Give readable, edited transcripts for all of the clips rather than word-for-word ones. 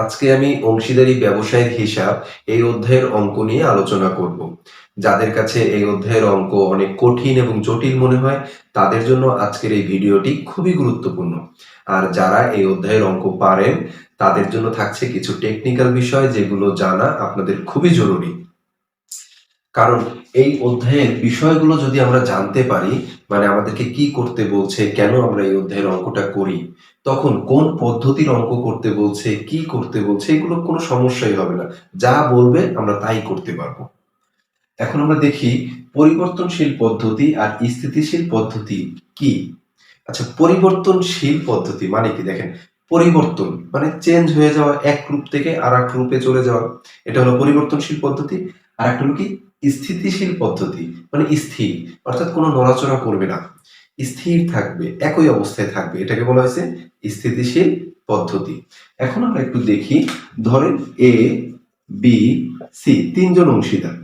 আজকে আমি অংশীদারি ব্যবসায়ের হিসাব এই অধ্যায়ের অঙ্ক নিয়ে আলোচনা করব। যাদের কাছে এই অধ্যায়ের অঙ্ক অনেক কঠিন এবং জটিল মনে হয় তাদের জন্য আজকের এই ভিডিওটি খুবই গুরুত্বপূর্ণ। আর যারা এই অধ্যায়ের অঙ্ক পারেন তাদের জন্য থাকছে কিছু টেকনিক্যাল বিষয় যেগুলো জানা আপনাদের খুবই জরুরি। কারণ এই অধ্যায়ের বিষয়গুলো যদি আমরা জানতে পারি, মানে আমাদেরকে কি করতে বলছে, কেন আমরা এই অধ্যায়ের অঙ্কটা করি, তখন কোন পদ্ধতির অঙ্ক করতে বলছে, কি করতে বলছে, এগুলো কোনো সমস্যাই হবে না। যা বলবে আমরা তাই করতে পারবো। এখন আমরা দেখি পরিবর্তনশীল পদ্ধতি আর স্থিতিশীল পদ্ধতি কি। আচ্ছা, পরিবর্তনশীল পদ্ধতি মানে কি? দেখেন, পরিবর্তন মানে চেঞ্জ হয়ে যাওয়া, এক রূপ থেকে আর এক রূপে চলে যাওয়া, এটা হলো পরিবর্তনশীল পদ্ধতি। আর একটা হলো কি স্থিতিশীল পদ্ধতি, মানে স্থির, অর্থাৎ কোনো নড়াচড়া করবে না, স্থির থাকবে, একই অবস্থায় থাকবে, এটাকে বলা হয়েছে স্থিতিশীল পদ্ধতি। এখন আমরা একটু দেখি, ধরেন এ বি সি তিনজন অংশীদার।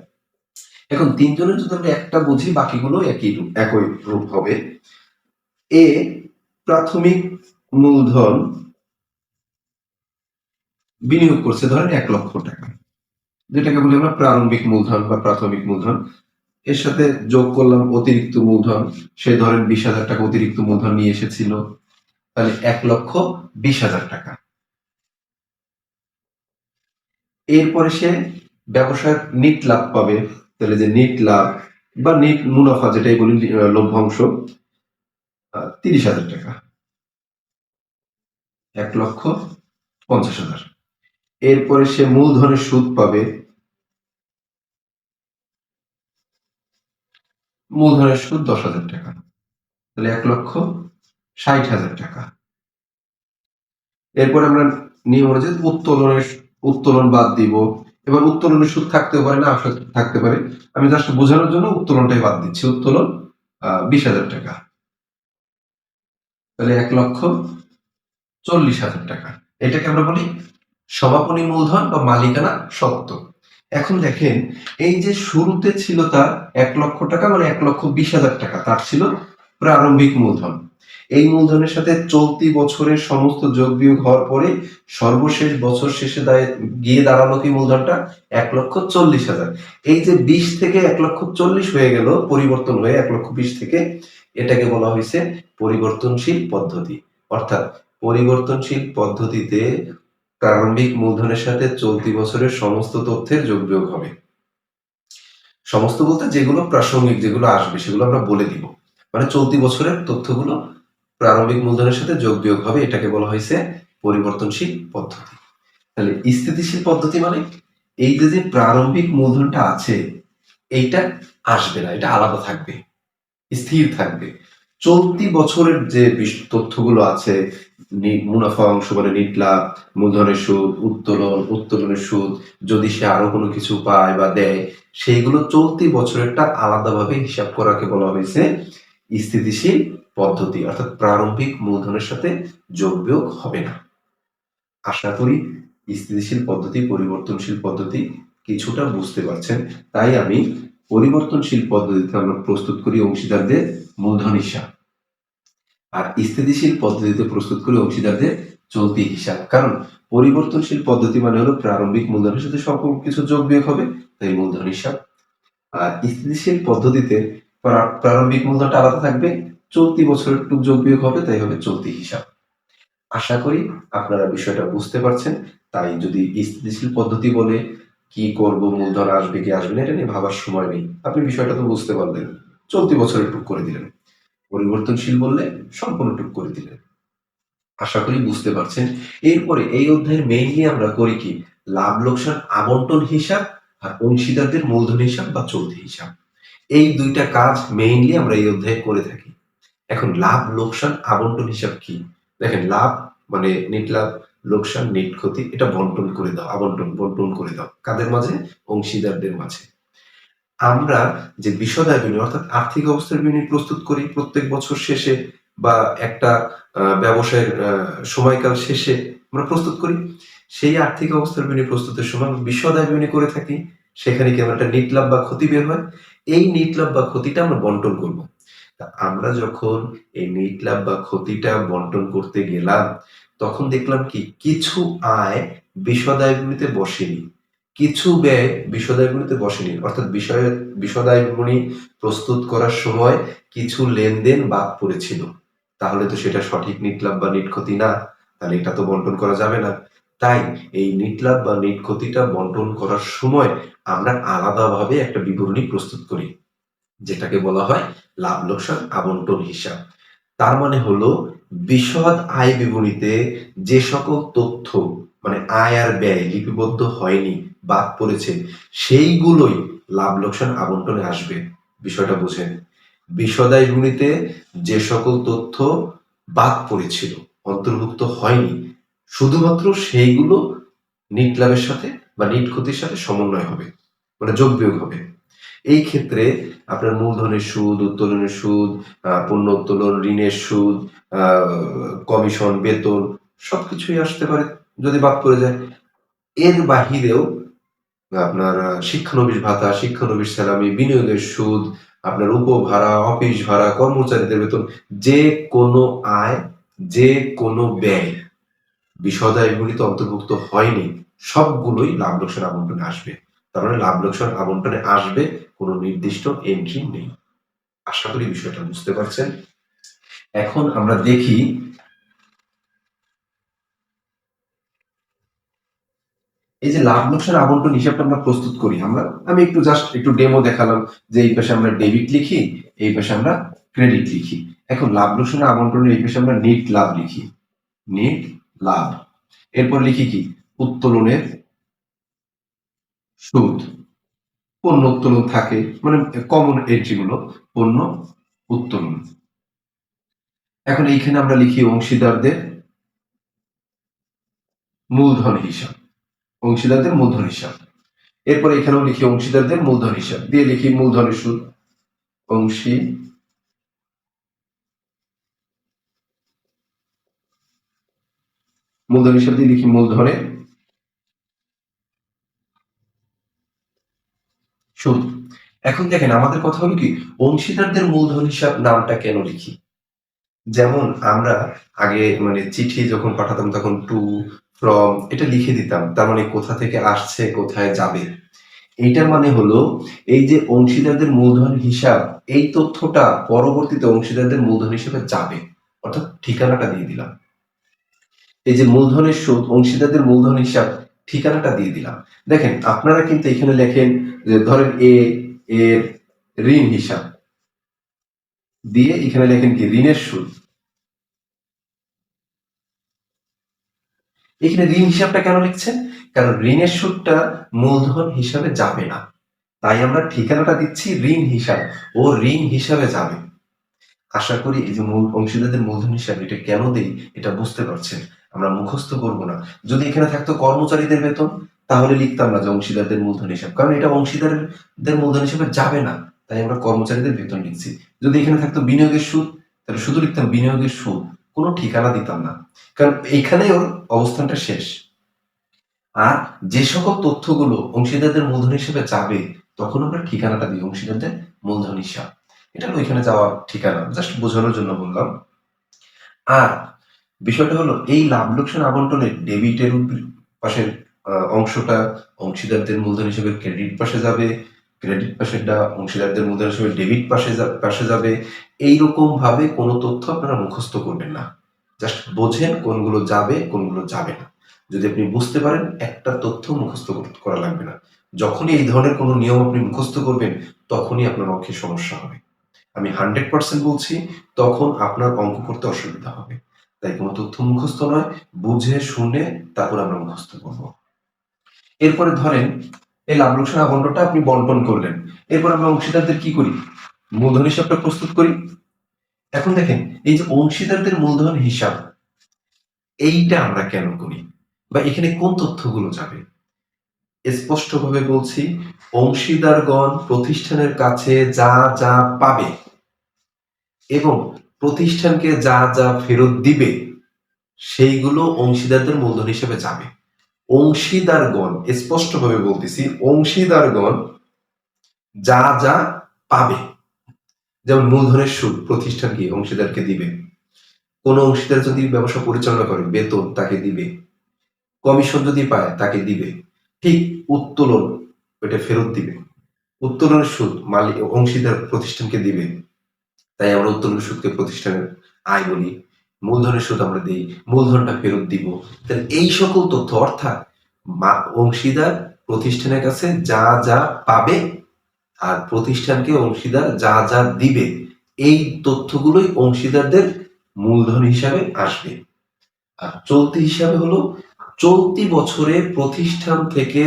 এখন তিনজনের যদি আমরা একটা বুঝি বাকিগুলো একই রূপ হবে। এ প্রাথমিক মূলধন বিনিয়োগ করছে ধরেন 1,00,000 টাকা, যেটাকে বলি আমরা প্রারম্ভিক মূলধন বা প্রাথমিক মূলধন। এর সাথে যোগ করলাম অতিরিক্ত মূলধন, সে ধরেন 20,000 টাকা অতিরিক্ত মূলধন নিয়ে এসেছিল, তাহলে 1,20,000 টাকা। এরপরে সে ব্যবসার নিট লাভ পাবে, তাহলে যে নিট লাভ বা নিট মুনাফা যেটাই বলি, লভ্যাংশ 30,000 টাকা, 1,50,000। এরপরে সে মূলধনের সুদ পাবে, মূলধনের সুদ 10,000 টাকা, তাহলে 1,60,000 টাকা। এরপরে আমরা নিয়ম অনুযায়ী উত্তোলন বাদ দিব। এবার উত্তোলনের সুদ থাকতেও পারে, না থাকতে পারে, আমি জাস্ট বোঝানোর জন্য উত্তোলনটাই বাদ দিচ্ছি। উত্তোলন 20,000 টাকা, তাহলে 1,40,000 টাকা। এটাকে আমরা বলি সমাপনী মূলধন বা মালিকানা সত্ত্ব। এখন দেখেন, এই যে শুরুতে ছিল তার 1,00,000 টাকা, মানে 1,20,000 টাকা তার ছিল প্রারম্ভিক মূলধন। এই মূলধনের সাথে চলতি বছরের সমস্ত যোগ বিয়োগ হওয়ার পরে সর্বশেষ বছর শেষে গিয়ে দাঁড়ালো কি মূলধনটা 1,40,000। এই যে 20 থেকে 1,40,000 হয়ে গেল, পরিবর্তন হয়ে 1,20,000 থেকে, এটাকে বলা হয়েছে পরিবর্তনশীল পদ্ধতি। অর্থাৎ পরিবর্তনশীল পদ্ধতিতে প্রারম্ভিক মূলধনের সাথে চলতি বছরের সমস্ত তথ্যের যোগ বিয়োগ হবে। সমস্ত বলতে যেগুলো প্রাসঙ্গিক, যেগুলো আসবে সেগুলো আমরা বলে দিব, মানে চলতি বছরের তথ্যগুলো প্রারম্ভিক মূলধনের সাথে যোগ বিয়োগ হবে, এটাকে বলা হয়েছে পরিবর্তনশীল পদ্ধতি। তাহলে স্থিতিশীল পদ্ধতি মানে এই যে প্রারম্ভিক মূলধনটা আছে এইটা আসবে না, এটা আলাদা থাকবে, স্থির থাকবে। চলতি বছরের যে তথ্যগুলো আছে, মুনাফা অংশ মানে নিট লাভ, মূলধনের সুদ, উত্তোলনের সুদ, যদি সে আরো কোনো কিছু পায় বা দেয়, সেইগুলো চলতি বছরেরটা আলাদাভাবে হিসাব করাকে বলা হয়েছে স্থিতিশীল পদ্ধতি। অর্থাৎ প্রারম্ভিক মূলধনের সাথে যোগ বিয়োগ হবে না। আশা করি স্থিতিশীল পদ্ধতি পরিবর্তনশীল পদ্ধতি কিছুটা বুঝতে পারছেন। তাই আমি পরিবর্তনশীল পদ্ধতিতে আমরা প্রস্তুত করি অংশীদারদের মূলধন হিসাব, আর স্থিতিশীল পদ্ধতিতে প্রস্তুত করি অংশীদারদের চলতি হিসাব। কারণ পরিবর্তনশীল পদ্ধতি মানে হলো প্রারম্ভিক মূলধনের সাথে সকল কিছু যোগ বিয়োগ হবে, তাই মূলধন হিসাব। আর স্থিতিশীল পদ্ধতিতে প্রারম্ভিক মূলধনটা আলাদা থাকবে, চলতি বছরের টুক যোগ বিয়োগ হবে, তাই হবে চলতি হিসাব। আশা করি আপনারা বিষয়টা বুঝতে পারছেন। তাই যদি স্থিতিশীল পদ্ধতি বলে কি করব, মূলধন আসবে কি আসবে না, এটা নিয়ে ভাবার সময় নেই, আপনি বিষয়টা তো বুঝতে পারলেন, চলতি বছরে টুক করে দিলেন। পরিবর্তনশীল বললে সম্পূর্ণ টুক করে দিলেন। আশা করি বুঝতে পারছেন। এরপরে এই অধ্যায়ের মেইনলি আমরা করি কি, লাভ লোকসান আবন্টন হিসাব আর অংশীদারদের মূলধন হিসাব বা চলতি হিসাব। এই দুইটা কাজ মেইনলি আমরা এই অধ্যায়ে করে থাকি। এখন লাভ লোকসান আবন্টন হিসাব কি? দেখেন, লাভ মানে নেট লাভ, লোকসান নেট ক্ষতি, এটা বন্টন করে দাও, বন্টন করে দাও কাদের মাঝে? অংশীদারদের মাঝে। আমরা যে বিশদায় বিনিয়োগ অর্থাৎ আর্থিক অবস্থার বিনিয়োগ প্রস্তুত করি প্রত্যেক বছর শেষে বা একটা ব্যবসায়ের সময়কাল শেষে আমরা প্রস্তুত করি, সেই আর্থিক অবস্থার বিনিয়োগ প্রস্তুতের সময় বিশদায় বিনিয়োগ করে থাকি। সেখানে কি আমরা একটা নেট লাভ বা ক্ষতি বের হয়, এই নেট লাভ বা ক্ষতিটা আমরা বন্টন করব। তা আমরা যখন এই নেট লাভ বা ক্ষতিটা বন্টন করতে গেলাম, তখন দেখলাম কি কিছু আয় বিশদায়গুলিতে বসেনি, কিছু ব্যয় বিশদায়গুলিতে বসেনি, অর্থাৎ বিশদায়গুলি প্রস্তুত করার সময় কিছু লেনদেন বাদ পড়েছিল। তাহলে তো সেটা সঠিক নিট লাভ বা নিট ক্ষতি না, তাহলে এটা তো বন্টন করা যাবে না। তাই এই নিট লাভ বা নিট ক্ষতিটা বন্টন করার সময় আমরা আলাদাভাবে একটা বিবরণী প্রস্তুত করি, যেটাকে বলা হয় লাভ লোকসান আবন্টন হিসাব। তার মানে হলো বিশদ আয় বিবরণীতে যে সকল তথ্য মানে আয় আর ব্যয় লিপিবদ্ধ হয়নি, বাদ পড়েছে, সেইগুলোই লাভ লোকসান আবন্টনে আসবে। বিষয়টা বুঝেন, বিশদ আয় বিবরণীতে যে সকল তথ্য বাদ পড়েছিল, অন্তর্ভুক্ত হয়নি, শুধুমাত্র সেইগুলো নিট লাভের সাথে বা নিট ক্ষতির সাথে সমন্বয় হবে, মানে যোগ বিয়োগ হবে। এই ক্ষেত্রে আপনার মূলধনের সুদ, উত্তোলনের সুদ, পণ্য উত্তোলন, ঋণের সুদ, কমিশন, বেতন সবকিছুই আসতে পারে যদি বাদ পড়ে যায়। এর বাহিরেও আপনার শিক্ষানবিশ ভাতা, শিক্ষানবিশ স্যালামি, বিনিয়োগের সুদ, আপনার উপভাড়া, অফিস ভাড়া, কর্মচারীদের বেতন, যে কোনো আয়, যে কোনো ব্যয় বিশদ আয়গুলিতে অন্তর্ভুক্ত হয়নি, সবগুলোই লাভ লোকসান আবন্টনে আসবে। তার মানে লাভ লোকসান আবন্টনে আসবে, কোনো নির্দিষ্ট এন্ট্রি নেই। আশা করি বিষয়টা বুঝতে পারছেন। এখন আমরা দেখি এই যে লাভ লোকসান আবন্টন হিসাবটা আমরা প্রস্তুত করি, আমি একটু ডেমো দেখালাম যে এই পাশে আমরা ডেবিট লিখি, এই পাশে আমরা ক্রেডিট লিখি। এখন লাভ লোকসান আবন্টনের এই পাশে আমরা নিট লাভ লিখি, নিট লাভ। এরপর লিখি কি উত্তোলনের সুদ, পণ্য উত্তোলন থাকে, মানে কমন এন্ট্রি গুলো, পণ্য উত্তোলন। এখন এইখানে আমরা লিখি অংশীদারদের মূলধন হিসাব, অংশীদারদের মূলধন হিসাব। এরপর এখানেও লিখি অংশীদারদের মূলধন হিসাব, দিয়ে লিখি মূলধনের সুদ, অংশী মূলধন হিসাব দিয়ে লিখি মূলধনের সুদ। এখন দেখেন আমাদের কথা হলো কি অংশীদারদের মূলধন হিসাব নামটা কেন লিখি, যেমন আমরা আগে মানে চিঠি যখন পাঠাতাম তখন টু, ফ্রম এটা লিখে দিতাম, তার মানে কোথা থেকে আসছে কোথায় যাবে। এইটার মানে হলো এই যে অংশীদারদের মূলধন হিসাব, এই তথ্যটা পরবর্তীতে অংশীদারদের মূলধন হিসেবে যাবে, অর্থাৎ ঠিকানাটা দিয়ে দিলাম। এই যে মূলধনের সুদ, অংশীদারদের মূলধন হিসাব, ঠিকানাটা দিয়ে দিলাম। দেখেন আপনারা কিন্তু এখানে লেখেন যে ধরেন এর ঋণ হিসাব দিয়ে এখানে লেখেন কি ঋণের সুদ। এখানে ঋণ হিসাবটা কেন লিখছেন, কারণ ঋণের সুদটা মূলধন হিসাবে যাবে না, তাই আমরা ঠিকানাটা দিচ্ছি ঋণ হিসাব, ও ঋণ হিসাবে যাবে। আশা করি এই যে অংশীদারদের মূলধন হিসাব এটা কেন দেই এটা বুঝতে পারছেন। আমরা মুখস্থ করব না। যদি এখানে থাকতো কর্মচারীদের বেতন তাহলে লিখতাম না যে অংশীদারদের মূলধন হিসাব, কারণ এটা অংশীদারদের মূলধন হিসাবে যাবে না, তাই আমরা কর্মচারীদের বেতন লিখছি। যদি এখানে থাকতো বিনিয়োগের সুদ তাহলে শুধু লিখতাম বিনিয়োগের সুদ, কোনো ঠিকানা দিতাম না, কারণ এইখানে ওর অবস্থানটা শেষ। আর যে সকল তথ্যগুলো অংশীদারদের মূলধন হিসেবে যাবে তখন আমরা ঠিকানাটা দিই অংশীদারদের মূলধন হিসাব। এটা হলো এখানে যাওয়ার ঠিকানা, জাস্ট বোঝানোর জন্য বললাম। আর বিষয়টা হলো এই লাভ লোকসান আবন্টনের ডেবিটের পাশের অংশটা অংশীদারদের মূলধন হিসেবে ক্রেডিট পাশে যাবে, ক্রেডিট পাশেরটা অংশীদারদের মূলধন হিসেবে ডেবিট পাশে যাবে। এইরকম ভাবে কোনো তথ্য আপনারা মুখস্থ করবেন না, জাস্ট বোঝেন কোনগুলো যাবে কোনগুলো যাবে না। যদি আপনি বুঝতে পারেন একটা তথ্য মুখস্থ করা লাগবে না। যখনই এই ধরনের কোনো নিয়ম আপনি মুখস্থ করবেন তখনই আপনার অঙ্কে সমস্যা হবে। আমি 100% বলছি, তখন আপনার অঙ্ক করতে অসুবিধা হবে। তাই কোনো তথ্য মুখস্থ নয়, বুঝে শুনে তারপর আমরা মুখস্থ করব। এরপরে ধরেন এই লাভ লোকসান আবন্টনটা আপনি বন্টন করলেন, এরপর আমরা অংশীদারদের কি করি, মূলধন হিসাবটা প্রস্তুত করি। এখন দেখেন এই যে অংশীদারদের মূলধন হিসাব, এইটা আমরা কেন করি বা এখানে কোন তথ্যগুলো যাবে, স্পষ্টভাবে বলছি অংশীদারগণ প্রতিষ্ঠানের কাছে যা যা পাবে এবং প্রতিষ্ঠানকে যা যা ফেরত দিবে সেইগুলো অংশীদারদের মূলধন হিসেবে যাবে। অংশীদারগণ, স্পষ্টভাবে বলতেছি, অংশীদারগণ যা যা পাবে, যেমন মূলধনের সুদ প্রতিষ্ঠান কি অংশীদারকে দিবে, কোনো অংশীদার যদি ব্যবসা পরিচালনা করে বেতন তাকে দিবে, কমিশন যদি পায় তাকে দিবে, ঠিক উত্তোলন ওইটা ফেরত দিবে। উত্তোলনের সুদ মালিক অংশীদার প্রতিষ্ঠানকে দিবে, তাই আমরা উত্তোলনের সুদকে প্রতিষ্ঠানের আয় বলি। মূলধনের সুদ আমরা দিই, মূলধনটা ফেরত দিব। তাহলে এই সকল তথ্য অর্থাৎ অংশীদার প্রতিষ্ঠানের কাছে যা যা পাবে আর প্রতিষ্ঠানকে অংশীদার যা যা দিবে, এই তথ্যগুলোই অংশীদারদের মূলধন হিসাবে আসবে। আর চলতি হিসাবে হলো চলতি বছরে প্রতিষ্ঠান থেকে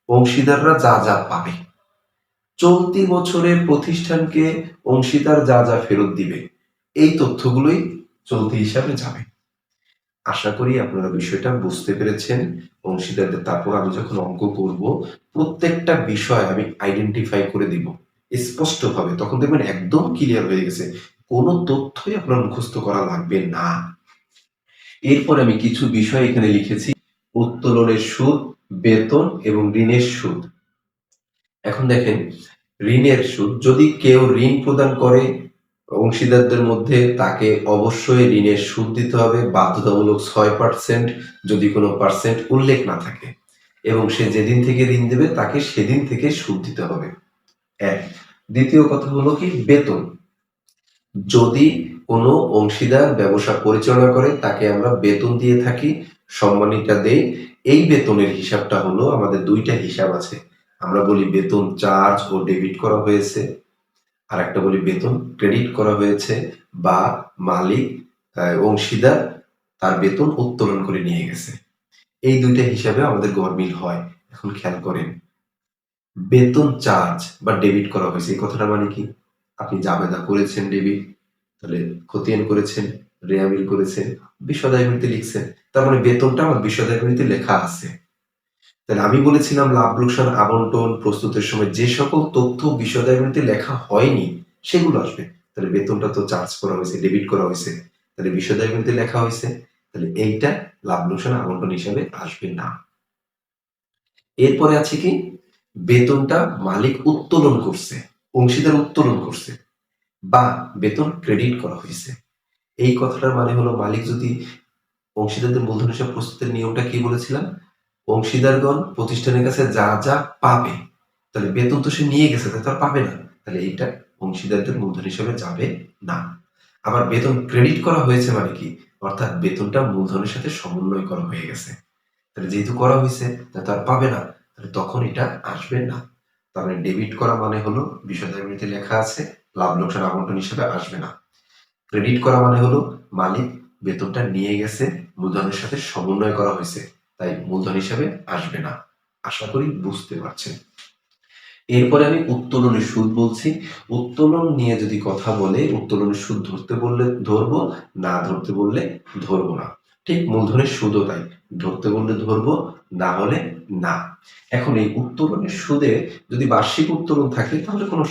অংশীদাররা যা যা পাবে, চলতি বছরে প্রতিষ্ঠানকে অংশীদার যা যা ফেরত দিবে, এই তথ্যগুলোই চলতি হিসাবে যাবে। আশা করি আপনারা বিষয়টা বুঝতে পেরেছেন অংশীদারদের। তারপর আমি যখন অঙ্ক করব প্রত্যেকটা বিষয় আমি আইডেন্টিফাই করে দিব স্পষ্টভাবে, তখন দেখবেন একদম ক্লিয়ার হয়ে গেছে, কোনো তথ্যই আপনার মুখস্থ করা লাগবে না। এরপর আমি কিছু বিষয় এখানে লিখেছি, উত্তোলনের সুদ, বেতন এবং ঋণের সুদ। এখন দেখেন, ঋণের সুদ, যদি কেউ ঋণ প্রদান করে অংশীদারদের মধ্যে, তাকে অবশ্যই ঋণের সুদ দিতে হবে, বাধ্যতামূলক 6%, যদি কোনো পার্সেন্ট উল্লেখ না থাকে, এবং সে যেদিন থেকে ঋণ দেবে তাকে সেদিন থেকে সুদ দিতে হবে। এক। দ্বিতীয় কথা হলো কি, বেতন। যদি কোনো অংশীদার ব্যবসা পরিচালনা করে তাকে আমরা বেতন দিয়ে থাকি, সম্মানিতা দেই। এই বেতনের হিসাবটা হলো, আমাদের দুইটা হিসাব আছে, আমরা বলি বেতন চার্জ ও ডেবিট করা হয়েছে, আর একটা বলি বেতন ক্রেডিট করা হয়েছে, বা মালিক অংশীদার তার বেতন উত্তোলন করে নিয়ে গেছে। এই দুইটা হিসাবে আমাদের গড়মিল হয়। এখন খেয়াল করেন, বেতন চার্জ বা ডেবিট করা হয়েছে, এই কথাটা মানে কি, আপনি জাবেদা করেছেন ডেবিট, তাহলে খতিয়ান করেছেন, রেয়ামিল করেছেন, বিশদায় গণিতে লিখছেন, তার মানে বেতনটা আমার বিশদায় গণিতে লেখা আছে। তাহলে আমি বলেছিলাম লাভ লোকসান আবন্টন প্রস্তুতের সময় যে সকল তথ্য বিশদায় গণিতে লেখা হয়নি সেগুলো আসবে। তাহলে বেতনটা তো চার্জ করা হয়েছে, ডেবিট করা হয়েছে, তাহলে বিশদায় গণিতে লেখা হয়েছে, তাহলে এইটা লাভ লোকসান আবন্টন হিসাবে আসবে না। এরপরে আছে কি, বেতনটা মালিক উত্তোলন করছে, অংশীদার উত্তোলন করছে, বা বেতন ক্রেডিট করা হয়েছে। এই কথাটার মানে হলো, মালিক যদি অংশীদারদের মূলধন হিসাব প্রস্তুতের নিয়মটা কি বলেছিলাম, অংশীদারগণ প্রতিষ্ঠানের কাছে যা যা পাবে, তাহলে বেতন তো সে নিয়ে গেছে, তাই তো আর পাবে না, তাহলে এইটা অংশীদারদের মূলধন হিসাবে যাবে না। আবার বেতন ক্রেডিট করা হয়েছে মানে কি, অর্থাৎ বেতনটা মূলধনের সাথে সমন্বয় করা হয়ে গেছে, তাহলে যেহেতু করা হয়েছে তাই তো আর পাবে না, তাহলে তখন এটা আসবে না। তার মানে ডেবিট করা মানে হলো বিশদায় গণিতে লেখা আছে, লাভ লোকসান আবন্টন হিসাবে আসবে না। ক্রেডিট করা মানে হলো মালিক বেতনটা নিয়ে গেছে, মূলধনের সাথে সমন্বয় করা হয়েছে, তাই মূলধন হিসাবে আসবে না। আশা করি বুঝতে পারছেন। এরপরে আমি উত্তোলনের সুদ বলছি। উত্তোলন নিয়ে যদি কথা বলে, উত্তোলনের সুদ ধরতে বললে ধরবো, না ধরতে বললে ধরবো না। ঠিক মূলধনের সুদও তাই, ধরতে বললে ধরবো, না হলে না। এখন এই উত্তোলনের সুদে যদি বার্ষিক উত্তোলন থাকে তাহলে কোনো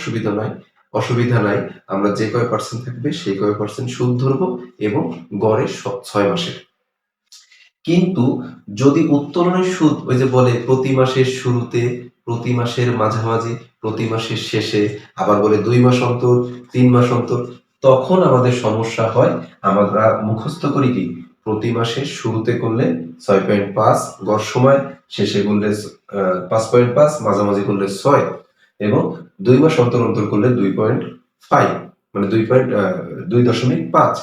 অসুবিধা নাই, আমরা যে কয় পার্সেন্ট থাকবে সেই কয় পার্সেন্ট সুদ ধরবো, এবং গড়ে 6 মাসের। কিন্তু যদি উত্তোলনের সুদ ওই যে বলে প্রতি মাসের শুরুতে, প্রতি মাসের মাঝামাঝি, প্রতি মাসের শেষে, আবার বলে 2 মাস অন্তর, 3 মাস অন্তর, তখন আমাদের সমস্যা হয়। আমরা মুখস্থ করি কি, প্রতি মাসের শুরুতে করলে 6.5 গড় সময়, শেষে করলে 5.5, মাঝামাঝি করলে 6, এবং 2 মাস অন্তর অন্তর করলে 2.5, মানে 2.5।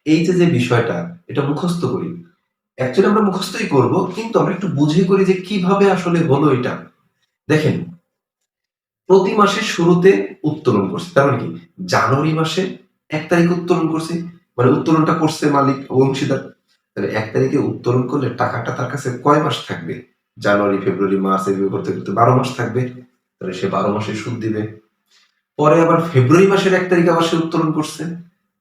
এই যে বিষয়টা, এটা মুখস্থ করি। অ্যাকচুয়ালি আমরা মুখস্থই করব, কিন্তু আমরা একটু বুঝে করি যে কিভাবে আসলে হলো এটা। দেখেন, প্রতি মাসের শুরুতে উত্তোলন করছে, তার মানে কি, জানুয়ারি মাসে 1 তারিখে উত্তোলন করছে, মানে উত্তোলনটা করছে মালিক অংশীদার। তাহলে 1 তারিখে উত্তোলন করলে টাকাটা তার কাছে কয় মাস থাকবে, জানুয়ারি, ফেব্রুয়ারি, মার্চ, এভাবে করতে করতে 12 মাস থাকবে, তাহলে সে 12 মাসের সুদ দিবে। পরে আবার ফেব্রুয়ারি মাসের 1 তারিখে আবার সে উত্তোলন করছে,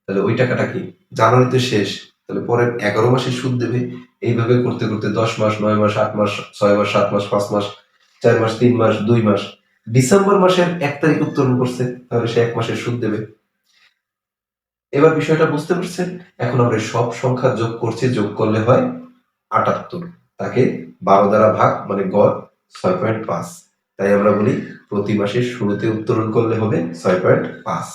তাহলে ওই টাকাটা কি, জানুয়ারিতে শেষ, তাহলে পরের 11 মাসে সুদ দেবে। এইভাবে করতে করতে 10 মাস, 9 মাস, 8 মাস, 6 মাস, 7 মাস, 5 মাস, 4 মাস, 3 মাস, 2 মাস, ডিসেম্বর মাসের 1 তারিখ উত্তোলন করছে, তাহলে সে 1 মাসের সুদ দেবে। এবার বিষয়টা বুঝতে পারছেন? এখন আমরা সব সংখ্যা যোগ করছি, যোগ করলে হয় 78, তাকে 12 দ্বারা ভাগ, মানে গড় 6.5। তাই আমরা বলি প্রতি মাসের শুরুতে উত্তোলন করলে হবে 6.5।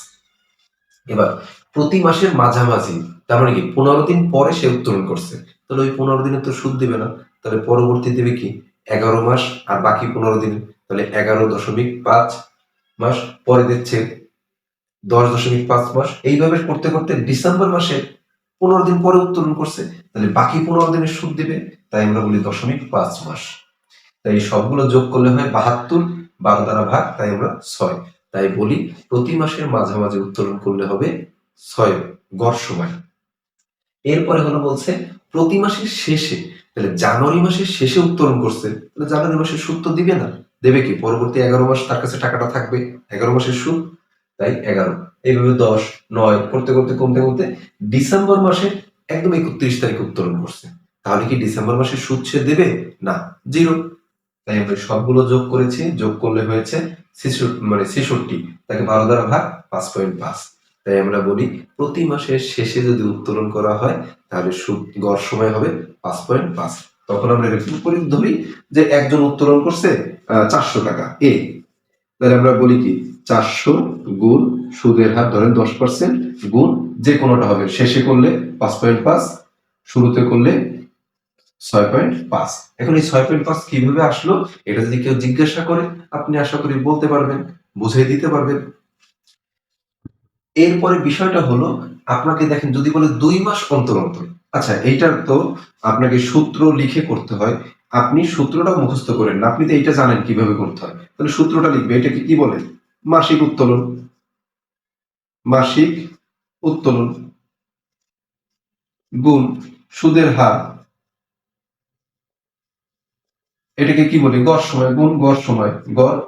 এবার প্রতি মাসের মাঝামাঝি, তার মানে কি 15 দিন পরে সে উত্তোলন করছে, তাহলে ওই 15 দিনে তো সুদ দিবে না, তাহলে পরবর্তী দেবে কি 11 মাস, আর বাকি 15 দিনে তাহলে 11.5 মাস, পরে দিচ্ছে 10.5 মাস। এইভাবে করতে করতে ডিসেম্বর মাসে 15 দিন পরে উত্তোলন করছে, তাহলে বাকি 15 দিনের সুদ দিবে, তাই আমরা বলি 0.5 মাস। তাই সবগুলো যোগ করলে হয় 72, 12 দ্বারা ভাগ, তাই আমরা 6। তাই বলি প্রতি মাসের মাঝামাঝি উত্তোলন করলে হবে 6 গড় সময়। এরপরে হলো বলছে প্রতি মাসের শেষে, তাহলে জানুয়ারি মাসের শেষে উত্তোলন করছে, তাহলে জানুয়ারি মাসের সুদ তো দিবে না, দেবে কি পরবর্তী 11 মাস তার কাছে টাকাটা থাকবে, 11 মাসের সুদ, তাই 11। এইভাবে 10, 9 করতে করতে কমতে কমতে ডিসেম্বর মাসে একদম 31 তারিখ উত্তোলন করছে, তাহলে কি ডিসেম্বর মাসের সুদ সে দেবে না, 0। তাই আমরা সবগুলো যোগ করেছি, যোগ করলে হয়েছে 66, তাকে 12 দ্বারা ভাগ, 5.5। তাই আমরা বলি প্রতি মাসের শেষে যদি উত্তোলন করা হয় তাহলে সুদ গড় সময় হবে 5.5। তখন আমরা এরকম করে ধরি যে একজন উত্তোলন করছে 400 টাকা এ, তাহলে আমরা বলি কি 400 গুণ সুদের হার ধরেন 10% গুণ যে কোনোটা হবে, শেষে করলে 5.5, শুরুতে করলে 6.5। এখন এই 6.5 কিভাবে আসলো, এটা যদি কেউ জিজ্ঞাসা করে আপনি আশা করি বলতে পারবেন, বুঝিয়ে দিতে পারবেন। এরপরে বিষয়টা হলো আপনাকে দেখেন যদি বলে 2 মাস অন্তর অন্তর, আচ্ছা এইটার তো আপনাকে সূত্র লিখে করতে হয়, আপনি সূত্রটা মুখস্থ করেন না, আপনি তো এইটা জানেন কিভাবে করতে হয়, তাহলে সূত্রটা লিখবে, এটাকে কি বলে মাসিক উত্তোলন, মাসিক উত্তোলন গুণ সুদের হার, এটাকে কি বলে গড় সময় গুণ গড় সময়, গড়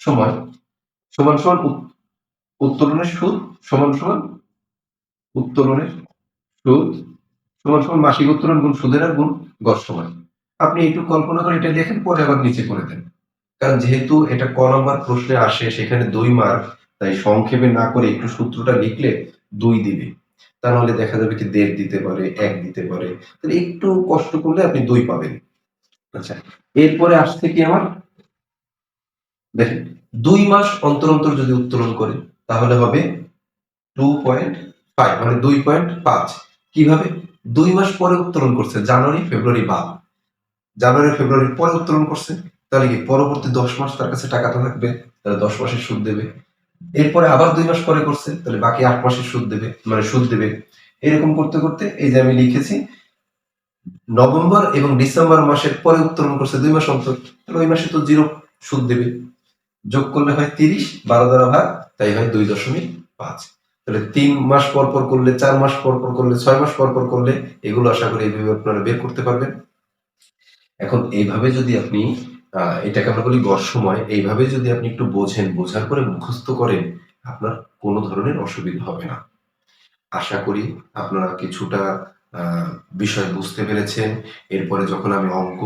সময় সমান সমান উত্তোলনের সুদ সমান সমান উত্তোলনের সুদ সমান সমান মাসিক উত্তোলন গুণ সুদের হার গুণ গড় সময়। আপনি একটু কল্পনা করে এটা দেখেন, পরে আবার নিচে করে দেন, কারণ যেহেতু এটা ক নম্বর প্রশ্নে আসে সেখানে 2 মার্ক, তাই সংক্ষেপে না করে একটু সূত্রটা লিখলে 2 দিবে, তা নাহলে দেখা যাবে কি 1.5 দিতে পারে, 1 দিতে পারে, তাহলে একটু কষ্ট করলে আপনি 2 পাবেন। আচ্ছা, এরপরে আসছে কি আমার, দেখেন 2 মাস অন্তর অন্তর যদি উত্তোলন করে তাহলে হবে 2.5, মানে 2.5। কিভাবে 2 মাস পরে উত্তোলন করছে, জানুয়ারি ফেব্রুয়ারি বাদ, জানুয়ারি ফেব্রুয়ারির পরে উত্তোলন করছে, তাহলে কি পরবর্তী 10 মাস তার কাছে টাকা তো থাকবে, তাহলে 10 মাসের সুদ দেবে। এরপরে আবার 2 মাস পরে করছে, তাহলে বাকি 8 মাসের সুদ দেবে, মানে সুদ দেবে। এরকম করতে করতে এই যে আমি লিখেছি নভেম্বর এবং ডিসেম্বর মাসের পরে উত্তোলন করছে 2 মাস অন্তর, তাহলে ওই মাসে তো 0 সুদ দেবে, যোগ করলে হয় 30, 12 দ্বারা ভাগ, তাই হয় 2.5। তাহলে 3 মাস পর পর করলে, 4 মাস পর পর করলে, 6 মাস পর পর করলে, এগুলো আশা করি এইভাবে আপনারা বের করতে পারবেন। এখন এইভাবে যদি আপনি এটাকে আমরা বলি গড় সময়, এইভাবে যদি আপনি একটু বোঝেন, বোঝার পরে মুখস্থ করেন, আপনার কোনো ধরনের অসুবিধা হবে না। আশা করি আপনারা কিছুটা বিষয় বুঝতে পেরেছেন। এরপরে যখন আমি অঙ্ক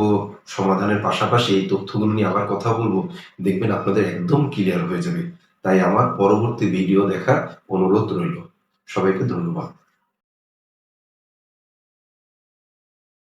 সমাধানের পাশাপাশি এই তথ্যগুলো নিয়ে আবার কথা বলবো, দেখবেন আপনাদের একদম ক্লিয়ার হয়ে যাবে। তাই আমার পরবর্তী ভিডিও দেখার অনুরোধ রইল। সবাইকে ধন্যবাদ।